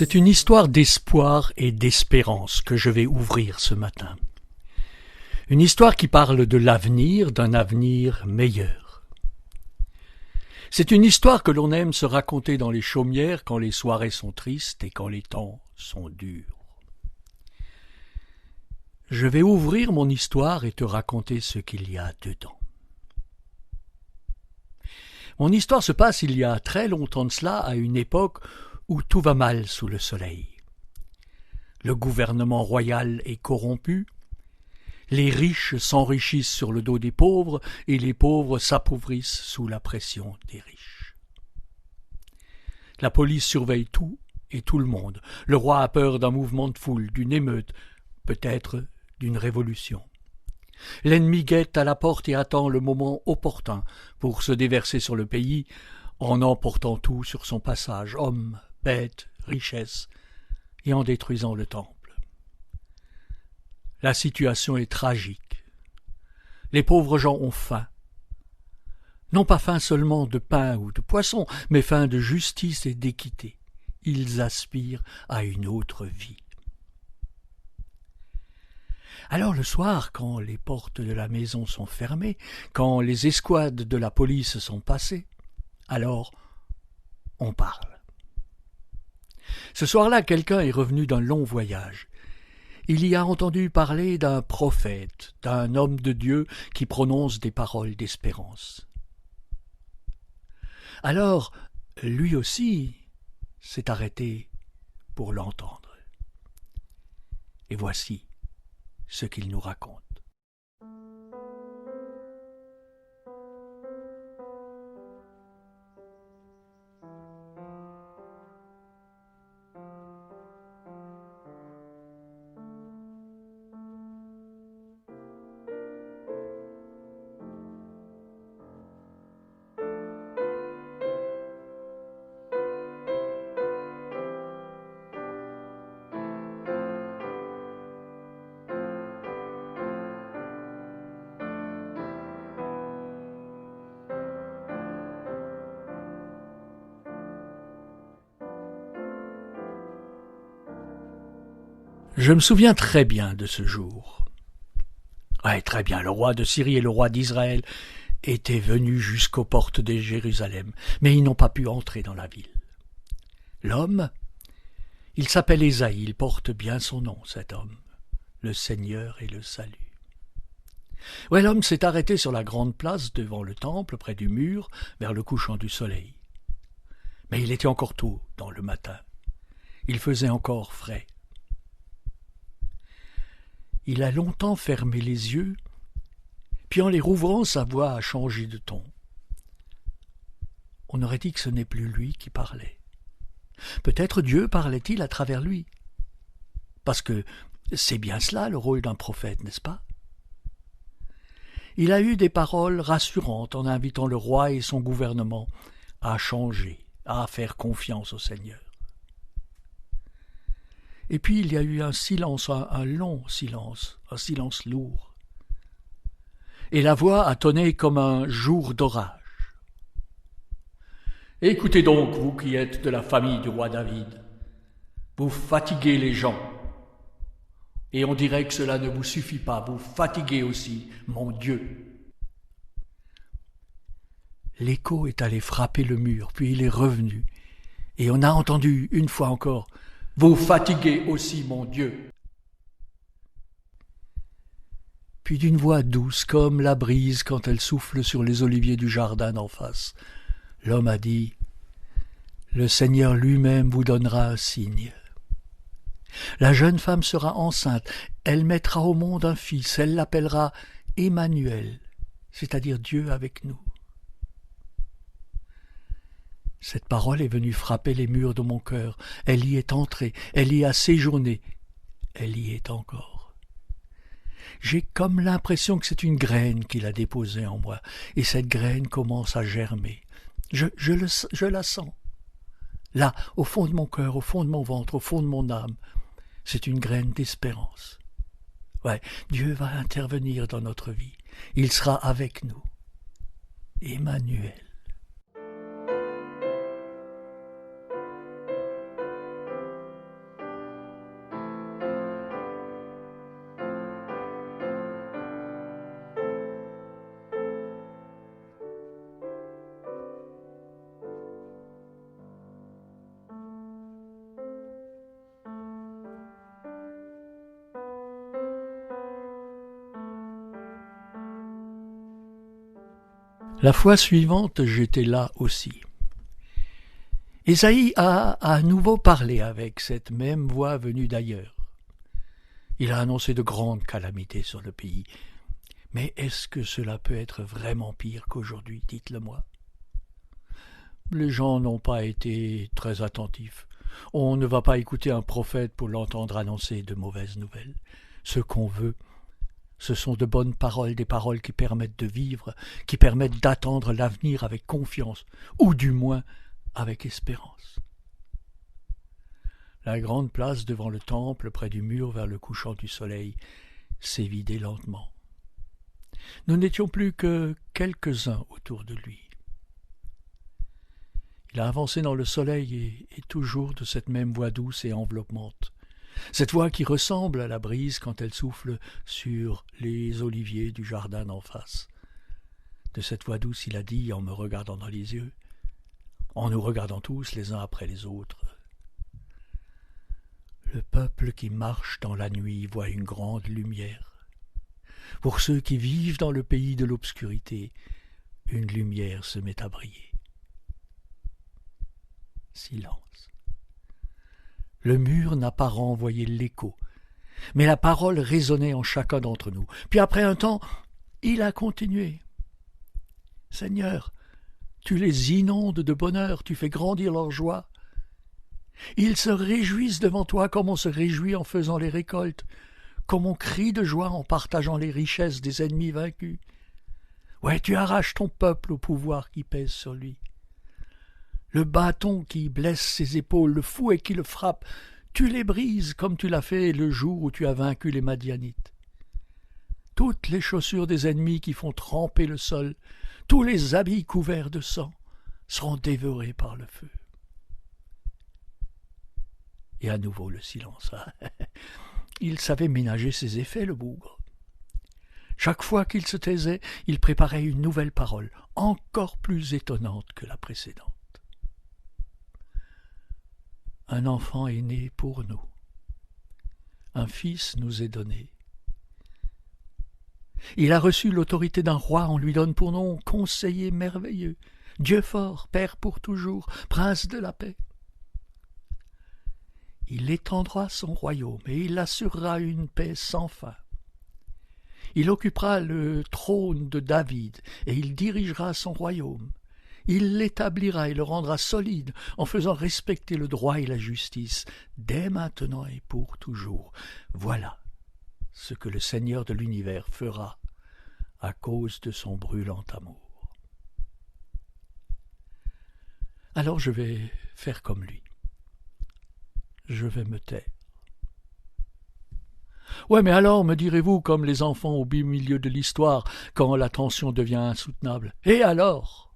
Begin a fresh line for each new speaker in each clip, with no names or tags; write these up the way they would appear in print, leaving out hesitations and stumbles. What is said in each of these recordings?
C'est une histoire d'espoir et d'espérance que je vais ouvrir ce matin. Une histoire qui parle de l'avenir, d'un avenir meilleur. C'est une histoire que l'on aime se raconter dans les chaumières quand les soirées sont tristes et quand les temps sont durs. Je vais ouvrir mon histoire et te raconter ce qu'il y a dedans. Mon histoire se passe il y a très longtemps de cela, à une époque où tout va mal sous le soleil. Le gouvernement royal est corrompu, les riches s'enrichissent sur le dos des pauvres et les pauvres s'appauvrissent sous la pression des riches. La police surveille tout et tout le monde. Le roi a peur d'un mouvement de foule, d'une émeute, peut-être d'une révolution. L'ennemi guette à la porte et attend le moment opportun pour se déverser sur le pays en emportant tout sur son passage, hommes, bêtes, richesses, et en détruisant le temple. La situation est tragique. Les pauvres gens ont faim. Non pas faim seulement de pain ou de poisson, mais faim de justice et d'équité. Ils aspirent à une autre vie. Alors le soir, quand les portes de la maison sont fermées, quand les escouades de la police sont passées, alors on parle. Ce soir-là, quelqu'un est revenu d'un long voyage. Il y a entendu parler d'un prophète, d'un homme de Dieu qui prononce des paroles d'espérance. Alors, lui aussi s'est arrêté pour l'entendre. Et voici ce qu'il nous raconte. Je me souviens très bien de ce jour. Ouais, très bien, le roi de Syrie et le roi d'Israël étaient venus jusqu'aux portes de Jérusalem, mais ils n'ont pas pu entrer dans la ville. L'homme, il s'appelle Ésaïe, il porte bien son nom, cet homme, le Seigneur et le salut. Ouais, l'homme s'est arrêté sur la grande place devant le temple, près du mur, vers le couchant du soleil. Mais il était encore tôt dans le matin. Il faisait encore frais. Il a longtemps fermé les yeux, puis en les rouvrant, sa voix a changé de ton. On aurait dit que ce n'est plus lui qui parlait. Peut-être Dieu parlait-il à travers lui. Parce que c'est bien cela le rôle d'un prophète, n'est-ce pas? Il a eu des paroles rassurantes en invitant le roi et son gouvernement à changer, à faire confiance au Seigneur. Et puis il y a eu un silence, un long silence, un silence lourd. Et la voix a tonné comme un jour d'orage. Écoutez donc, vous qui êtes de la famille du roi David, vous fatiguez les gens. Et on dirait que cela ne vous suffit pas, vous fatiguez aussi mon Dieu. L'écho est allé frapper le mur, puis il est revenu, et on a entendu une fois encore « Vous fatiguez aussi mon Dieu ». Puis d'une voix douce, comme la brise quand elle souffle sur les oliviers du jardin d'en face, l'homme a dit « Le Seigneur lui-même vous donnera un signe. La jeune femme sera enceinte, elle mettra au monde un fils, elle l'appellera Emmanuel, c'est-à-dire Dieu avec nous. » Cette parole est venue frapper les murs de mon cœur. Elle y est entrée, elle y a séjourné, elle y est encore. J'ai comme l'impression que c'est une graine qu'il a déposée en moi, et cette graine commence à germer. Je la sens. Là, au fond de mon cœur, au fond de mon ventre, au fond de mon âme, c'est une graine d'espérance. Ouais, Dieu va intervenir dans notre vie. Il sera avec nous. Emmanuel. La fois suivante, j'étais là aussi. Ésaïe a à nouveau parlé avec cette même voix venue d'ailleurs. Il a annoncé de grandes calamités sur le pays. Mais est-ce que cela peut être vraiment pire qu'aujourd'hui, dites-le-moi? Les gens n'ont pas été très attentifs. On ne va pas écouter un prophète pour l'entendre annoncer de mauvaises nouvelles. Ce qu'on veut, ce sont de bonnes paroles, des paroles qui permettent de vivre, qui permettent d'attendre l'avenir avec confiance, ou du moins avec espérance. La grande place devant le temple, près du mur vers le couchant du soleil, s'est vidée lentement. Nous n'étions plus que quelques-uns autour de lui. Il a avancé dans le soleil et toujours de cette même voix douce et enveloppante. Cette voix qui ressemble à la brise quand elle souffle sur les oliviers du jardin d'en face. De cette voix douce, il a dit, en me regardant dans les yeux, en nous regardant tous les uns après les autres. Le peuple qui marche dans la nuit voit une grande lumière. Pour ceux qui vivent dans le pays de l'obscurité, une lumière se met à briller. Silence. Le mur n'a pas renvoyé l'écho, mais la parole résonnait en chacun d'entre nous. Puis après un temps, il a continué. « Seigneur, tu les inondes de bonheur, tu fais grandir leur joie. Ils se réjouissent devant toi comme on se réjouit en faisant les récoltes, comme on crie de joie en partageant les richesses des ennemis vaincus. Ouais, tu arraches ton peuple au pouvoir qui pèse sur lui. Le bâton qui blesse ses épaules, le fouet qui le frappe, tu les brises comme tu l'as fait le jour où tu as vaincu les Madianites. Toutes les chaussures des ennemis qui font tremper le sol, tous les habits couverts de sang seront dévorés par le feu. » Et à nouveau le silence. Il savait ménager ses effets, le bougre. Chaque fois qu'il se taisait, il préparait une nouvelle parole, encore plus étonnante que la précédente. Un enfant est né pour nous. Un fils nous est donné. Il a reçu l'autorité d'un roi, on lui donne pour nom conseiller merveilleux, Dieu fort, Père pour toujours, Prince de la paix. Il étendra son royaume et il assurera une paix sans fin. Il occupera le trône de David et il dirigera son royaume. Il l'établira et le rendra solide en faisant respecter le droit et la justice, dès maintenant et pour toujours. Voilà ce que le Seigneur de l'univers fera à cause de son brûlant amour. Alors je vais faire comme lui. Je vais me taire. Ouais, mais alors, me direz-vous, comme les enfants au beau milieu de l'histoire, quand la tension devient insoutenable. Et alors ?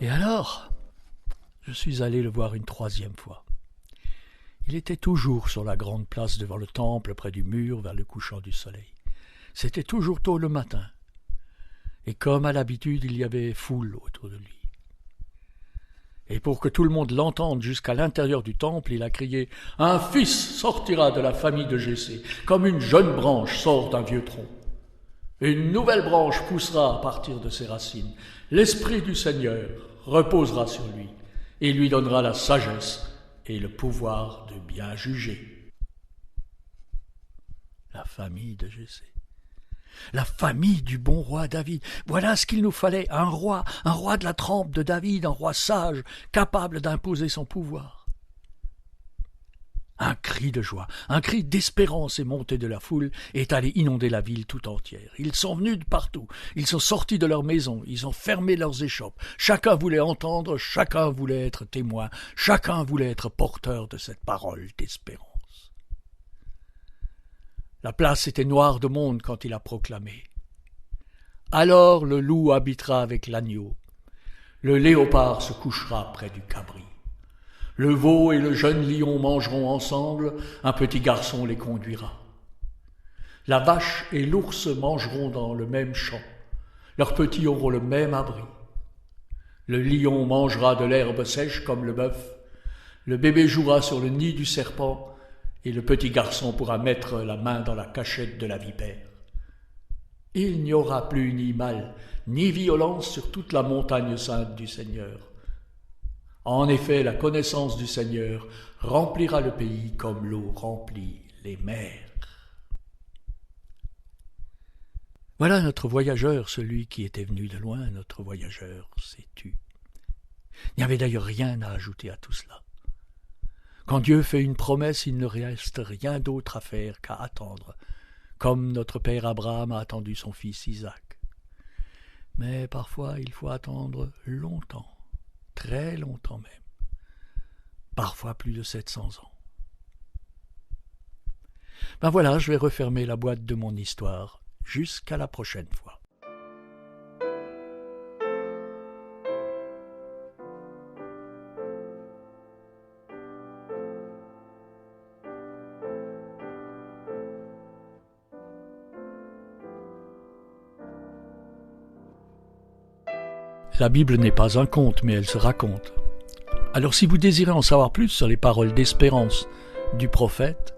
Et alors, je suis allé le voir une troisième fois. Il était toujours sur la grande place devant le temple, près du mur, vers le couchant du soleil. C'était toujours tôt le matin. Et comme à l'habitude, il y avait foule autour de lui. Et pour que tout le monde l'entende jusqu'à l'intérieur du temple, il a crié « Un fils sortira de la famille de Jessé, comme une jeune branche sort d'un vieux tronc. Une nouvelle branche poussera à partir de ses racines. L'Esprit du Seigneur reposera sur lui et lui donnera la sagesse et le pouvoir de bien juger. » La famille de Jessé. La famille du bon roi David. Voilà ce qu'il nous fallait, un roi de la trempe de David, un roi sage, capable d'imposer son pouvoir. Un cri de joie, un cri d'espérance est monté de la foule et est allé inonder la ville tout entière. Ils sont venus de partout, ils sont sortis de leur maison, ils ont fermé leurs échoppes. Chacun voulait entendre, chacun voulait être témoin, chacun voulait être porteur de cette parole d'espérance. La place était noire de monde quand il a proclamé. Alors le loup habitera avec l'agneau, le léopard se couchera près du cabri. Le veau et le jeune lion mangeront ensemble, un petit garçon les conduira. La vache et l'ours mangeront dans le même champ, leurs petits auront le même abri. Le lion mangera de l'herbe sèche comme le bœuf, le bébé jouera sur le nid du serpent, et le petit garçon pourra mettre la main dans la cachette de la vipère. Il n'y aura plus ni mal, ni violence sur toute la montagne sainte du Seigneur. En effet, la connaissance du Seigneur remplira le pays comme l'eau remplit les mers. Voilà notre voyageur, celui qui était venu de loin, notre voyageur s'est tu. Il n'y avait d'ailleurs rien à ajouter à tout cela. Quand Dieu fait une promesse, il ne reste rien d'autre à faire qu'à attendre, comme notre père Abraham a attendu son fils Isaac. Mais parfois, il faut attendre longtemps, très longtemps même, parfois plus de 700 ans. Ben voilà, je vais refermer la boîte de mon histoire. Jusqu'à la prochaine fois. La Bible n'est pas un conte, mais elle se raconte. Alors si vous désirez en savoir plus sur les paroles d'espérance du prophète,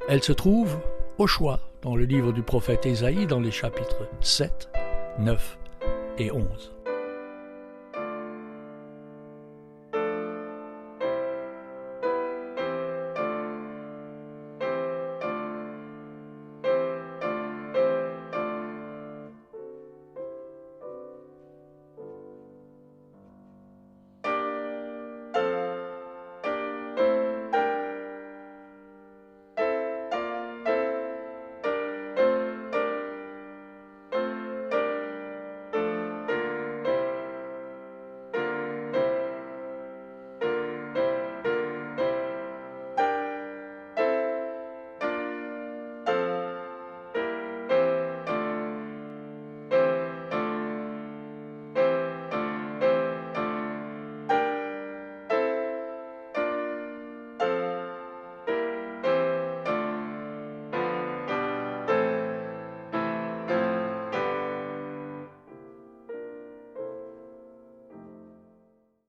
elle se trouve au choix dans le livre du prophète Ésaïe dans les chapitres 7, 9 et 11.